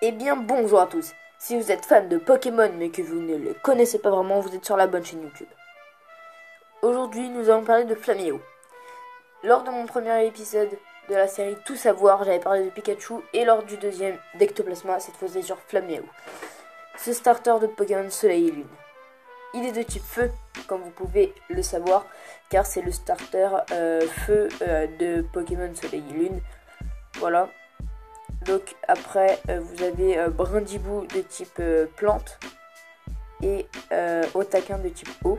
Eh bien bonjour à tous. Si vous êtes fan de Pokémon mais que vous ne les connaissez pas vraiment, vous êtes sur la bonne chaîne YouTube. Aujourd'hui nous allons parler de Flaméo. Lors de mon premier épisode de la série Tout Savoir, j'avais parlé de Pikachu, et lors du deuxième d'Ectoplasma, cette fois c'est sur Flaméo. Ce starter de Pokémon Soleil et Lune. Il est de type feu, comme vous pouvez le savoir, car c'est le starter feu de Pokémon Soleil et Lune. Voilà. Donc après vous avez Brindibou de type plante et Otaquin de type eau.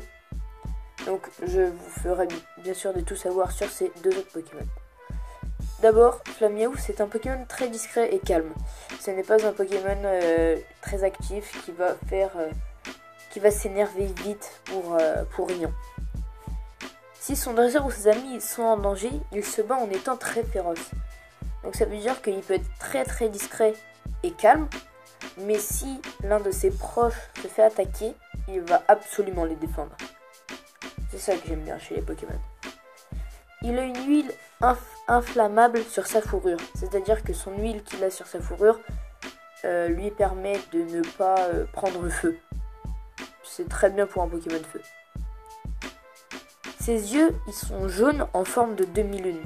Donc je vous ferai bien sûr de tout savoir sur ces deux autres Pokémon. D'abord, Flaméo, c'est un Pokémon très discret et calme. Ce n'est pas un Pokémon très actif qui va s'énerver vite pour rien. Si son dresseur ou ses amis sont en danger, il se bat en étant très féroce. Donc ça veut dire qu'il peut être très discret et calme, mais si l'un de ses proches se fait attaquer, il va absolument les défendre. C'est ça que j'aime bien chez les Pokémon. Il a une huile inflammable sur sa fourrure, c'est-à-dire que son huile qu'il a sur sa fourrure lui permet de ne pas prendre feu. C'est très bien pour un Pokémon feu. Ses yeux, ils sont jaunes en forme de demi-lune.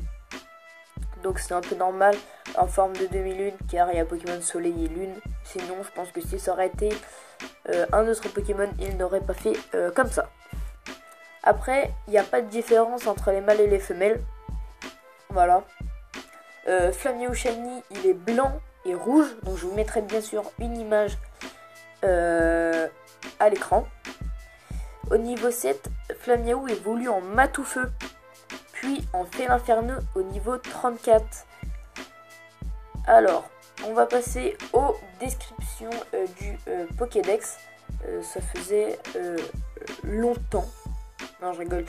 Donc c'est un peu normal en forme de demi-lune car il y a Pokémon Soleil et Lune. Sinon je pense que si ça aurait été un autre Pokémon, il n'aurait pas fait comme ça. Après, il n'y a pas de différence entre les mâles et les femelles. Voilà. Flaméo Shiny, il est blanc et rouge. Donc je vous mettrai bien sûr une image à l'écran. Au niveau 7, Flaméo évolue en Matoufeu, puis en Félinferno au niveau 34. Alors, on va passer aux descriptions du Pokédex. Ça faisait longtemps. Non, je rigole.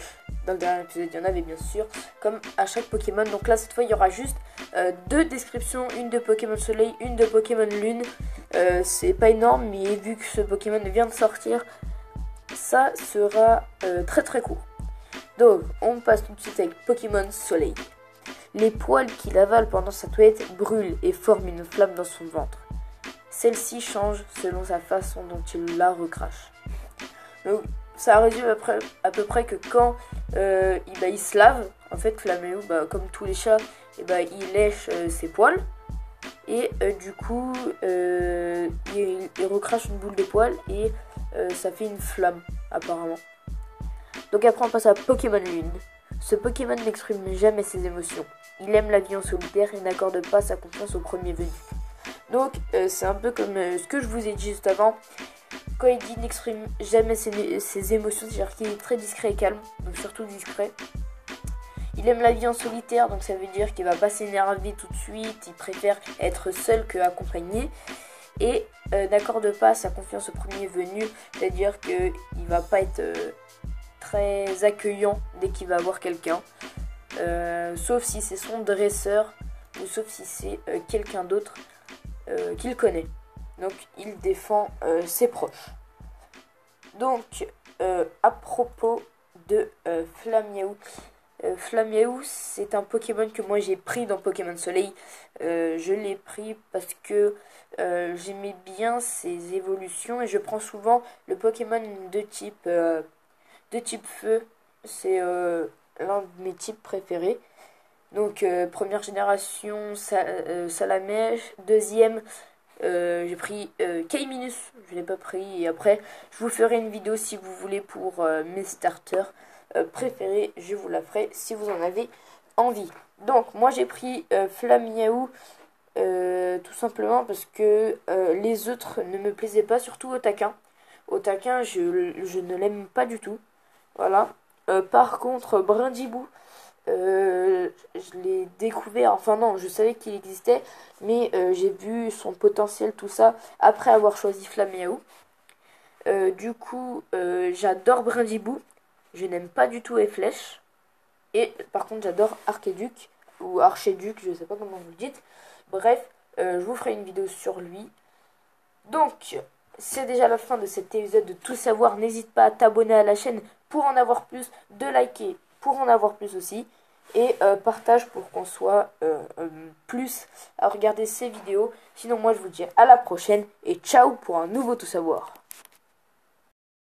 Dans le dernier épisode, il y en avait bien sûr, comme à chaque Pokémon. Donc là, cette fois, il y aura juste deux descriptions, une de Pokémon Soleil, une de Pokémon Lune. C'est pas énorme, mais vu que ce Pokémon vient de sortir, ça sera très court. Donc, on passe tout de suite avec Pokémon Soleil. Les poils qu'il avale pendant sa toilette brûlent et forment une flamme dans son ventre. Celle-ci change selon sa façon dont il la recrache. Donc, ça résume à peu près que quand il se lave, en fait, Flaméo, comme tous les chats, il lèche ses poils. Et du coup, il recrache une boule de poils et ça fait une flamme, apparemment. Donc après, on passe à Pokémon Lune. Ce Pokémon n'exprime jamais ses émotions. Il aime la vie en solitaire et n'accorde pas sa confiance au premier venu. Donc, c'est un peu comme ce que je vous ai dit juste avant. Quand il dit n'exprime jamais ses émotions, c'est-à-dire qu'il est très discret et calme, donc surtout discret. Il aime la vie en solitaire, donc ça veut dire qu'il va pas s'énerver tout de suite, il préfère être seul que accompagné. Et n'accorde pas sa confiance au premier venu, c'est-à-dire qu'il va pas être très accueillant dès qu'il va voir quelqu'un, sauf si c'est son dresseur ou sauf si c'est quelqu'un d'autre qu'il connaît. Donc il défend ses proches. Donc à propos de Flaméo, Flaméo, c'est un Pokémon que moi j'ai pris dans Pokémon Soleil. Je l'ai pris parce que j'aimais bien ses évolutions et je prends souvent le Pokémon de type feu. C'est l'un de mes types préférés. Donc première génération Salamèche, deuxième j'ai pris Kaiminus, je l'ai pas pris, et après je vous ferai une vidéo si vous voulez pour mes starters préférés, je vous la ferai si vous en avez envie. Donc moi j'ai pris Flaméo tout simplement parce que les autres ne me plaisaient pas, surtout Otaquin. Otaquin, je ne l'aime pas du tout. Voilà. Par contre, Brindibou, je l'ai découvert, enfin non, je savais qu'il existait, mais j'ai vu son potentiel, tout ça, après avoir choisi Flaméo. Du coup, j'adore Brindibou, je n'aime pas du tout Efflèche, et par contre j'adore Archéduc, ou Archéduc, je sais pas comment vous le dites. Bref, je vous ferai une vidéo sur lui. Donc, c'est déjà la fin de cet épisode de Tout Savoir. N'hésite pas à t'abonner à la chaîne pour en avoir plus, de liker pour en avoir plus aussi. et partage pour qu'on soit plus à regarder ces vidéos. Sinon moi je vous dis à la prochaine et ciao pour un nouveau Tout Savoir.